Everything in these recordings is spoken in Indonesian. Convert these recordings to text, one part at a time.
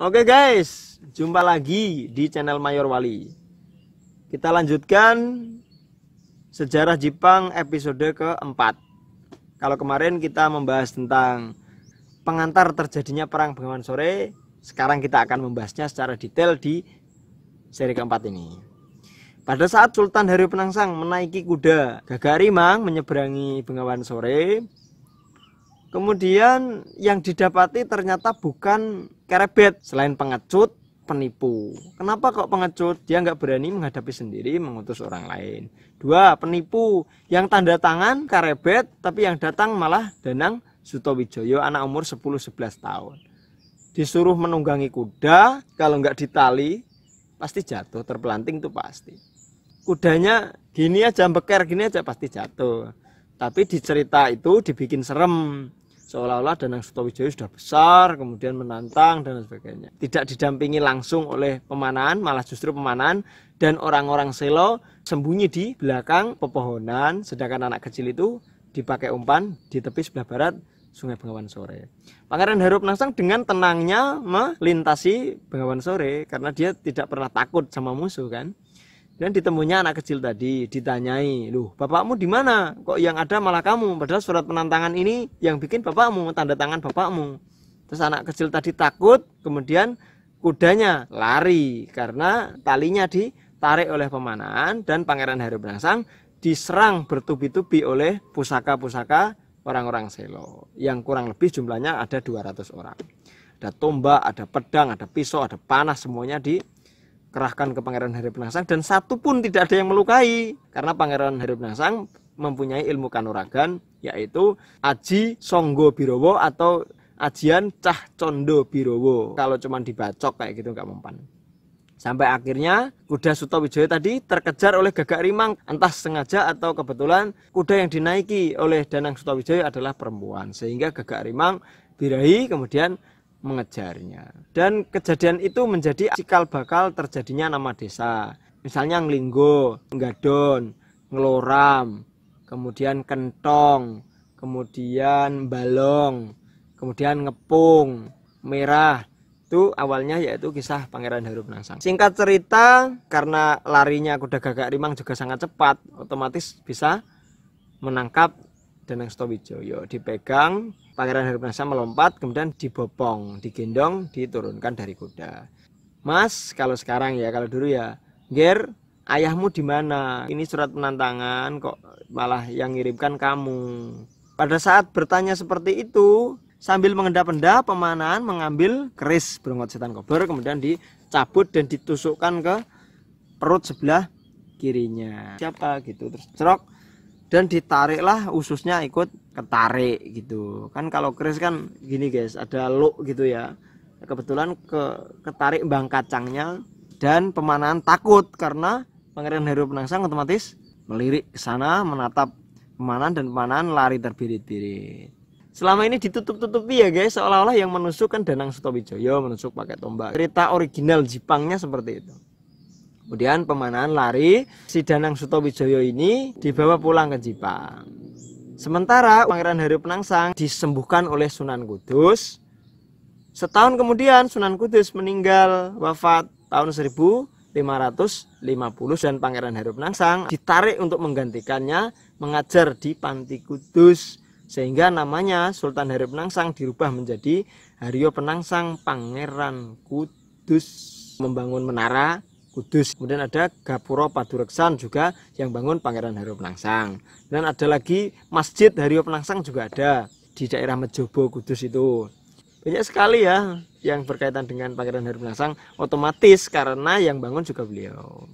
Oke guys, jumpa lagi di channel Mayor Wali. Kita lanjutkan sejarah Jepang episode keempat. Kalau kemarin kita membahas tentang pengantar terjadinya perang Bengawan Sore, sekarang kita akan membahasnya secara detail di seri keempat ini. Pada saat Sultan Haryo Penangsang menaiki kuda Gagak Rimang menyeberangi Bengawan Sore, kemudian yang didapati ternyata bukan kerebet, selain pengecut, penipu. Kenapa kok pengecut? Dia nggak berani menghadapi sendiri, mengutus orang lain. Dua, penipu yang tanda tangan kerebet, tapi yang datang malah Danang Sutawijaya, anak umur 10-11 tahun. Disuruh menunggangi kuda, kalau nggak ditali pasti jatuh, terpelanting itu pasti. Kudanya gini aja, beker gini aja pasti jatuh. Tapi di cerita itu dibikin serem, seolah-olah Danang Sutawijaya sudah besar, kemudian menantang dan sebagainya. Tidak didampingi langsung oleh pemanahan, malah justru pemanahan dan orang-orang Selo sembunyi di belakang pepohonan, sedangkan anak kecil itu dipakai umpan di tepi sebelah barat Sungai Bengawan Sore. Pangeran Haryo Penangsang dengan tenangnya melintasi Bengawan Sore karena dia tidak pernah takut sama musuh kan. Dan ditemunya anak kecil tadi, ditanyai, "Loh, bapakmu di mana? Kok yang ada malah kamu? Padahal surat penantangan ini yang bikin bapakmu, tanda tangan bapakmu." Terus anak kecil tadi takut, kemudian kudanya lari karena talinya ditarik oleh pemanahan dan Pangeran Haryo Penangsang diserang bertubi-tubi oleh pusaka-pusaka orang-orang Selo yang kurang lebih jumlahnya ada 200 orang. Ada tombak, ada pedang, ada pisau, ada panah, semuanya dikerahkan ke Pangeran Haryo Penangsang dan satu pun tidak ada yang melukai karena Pangeran Haryo Penangsang mempunyai ilmu kanuragan, yaitu Aji Songgo Birowo atau Ajian Cah Condo Birowo. Kalau cuma dibacok kayak gitu nggak mempan. Sampai akhirnya kuda Sutawijaya tadi terkejar oleh Gagak Rimang, entah sengaja atau kebetulan kuda yang dinaiki oleh Danang Sutawijaya adalah perempuan, sehingga Gagak Rimang birahi kemudian mengejarnya. Dan kejadian itu menjadi cikal bakal terjadinya nama desa. Misalnya Nglinggo, Nggadon, Ngloram, kemudian Kentong, kemudian Balong, kemudian Ngepung, Merah. Itu awalnya yaitu kisah Pangeran Haryo Penangsang. Singkat cerita, karena larinya kuda Gagak Rimang juga sangat cepat, otomatis bisa menangkap Danang Sutawijaya. Dipegang, Pangeran Haryo Penangsang melompat, kemudian dibopong, digendong, diturunkan dari kuda. "Mas, kalau sekarang ya, kalau dulu ya, Ger, ayahmu di mana? Ini surat penantangan kok malah yang ngirimkan kamu." Pada saat bertanya seperti itu, sambil mengendap-endap, pemanahan mengambil keris Brongot Setan Kober, kemudian dicabut dan ditusukkan ke perut sebelah kirinya. Siapa gitu, terus cerok dan ditariklah ususnya ikut ketarik gitu. Kan kalau keris kan gini guys, ada look gitu ya. Kebetulan ketarik bang kacangnya dan pemanahan takut karena Pangeran Haryo Penangsang otomatis melirik ke sana menatap pemanahan dan pemanahan lari terbirit-birit. Selama ini ditutup-tutupi ya guys, seolah-olah yang menusuk kan Danang Sutawijaya, menusuk pakai tombak. Cerita original Jepangnya seperti itu. Kemudian pemanahan lari, si Danang Sutawijaya ini dibawa pulang ke Jepang. Sementara Pangeran Haryo Penangsang disembuhkan oleh Sunan Kudus. Setahun kemudian Sunan Kudus meninggal, wafat tahun 1550 dan Pangeran Haryo Penangsang ditarik untuk menggantikannya mengajar di Panti Kudus. Sehingga namanya Sultan Haryo Penangsang dirubah menjadi Haryo Penangsang Pangeran Kudus, membangun menara Kudus. Kemudian ada Gapura Padureksan juga yang bangun Pangeran Haryo Penangsang. Dan ada lagi Masjid Haryo Penangsang juga ada di daerah Mejobo Kudus itu. Banyak sekali ya yang berkaitan dengan Pangeran Haryo Penangsang, otomatis karena yang bangun juga beliau.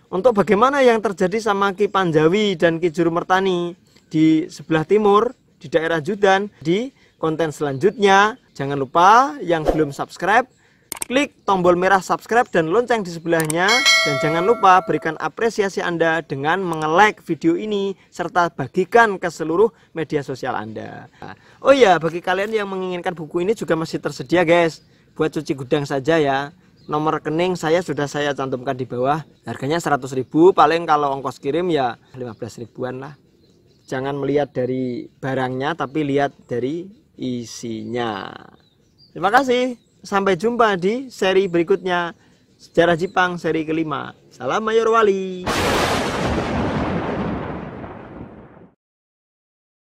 Untuk bagaimana yang terjadi sama Ki Panjawi dan Ki Jurumertani di sebelah timur, di daerah Judan, di konten selanjutnya. Jangan lupa yang belum subscribe, klik tombol merah subscribe dan lonceng di sebelahnya. Dan jangan lupa berikan apresiasi Anda dengan nge-like video ini serta bagikan ke seluruh media sosial Anda. Oh ya, bagi kalian yang menginginkan buku ini juga masih tersedia guys, buat cuci gudang saja ya. Nomor rekening saya sudah saya cantumkan di bawah. Harganya 100.000, paling kalau ongkos kirim ya 15 ribuan lah. Jangan melihat dari barangnya, tapi lihat dari isinya. Terima kasih. Sampai jumpa di seri berikutnya, Sejarah Jepang seri kelima. Salam Mayor Wali.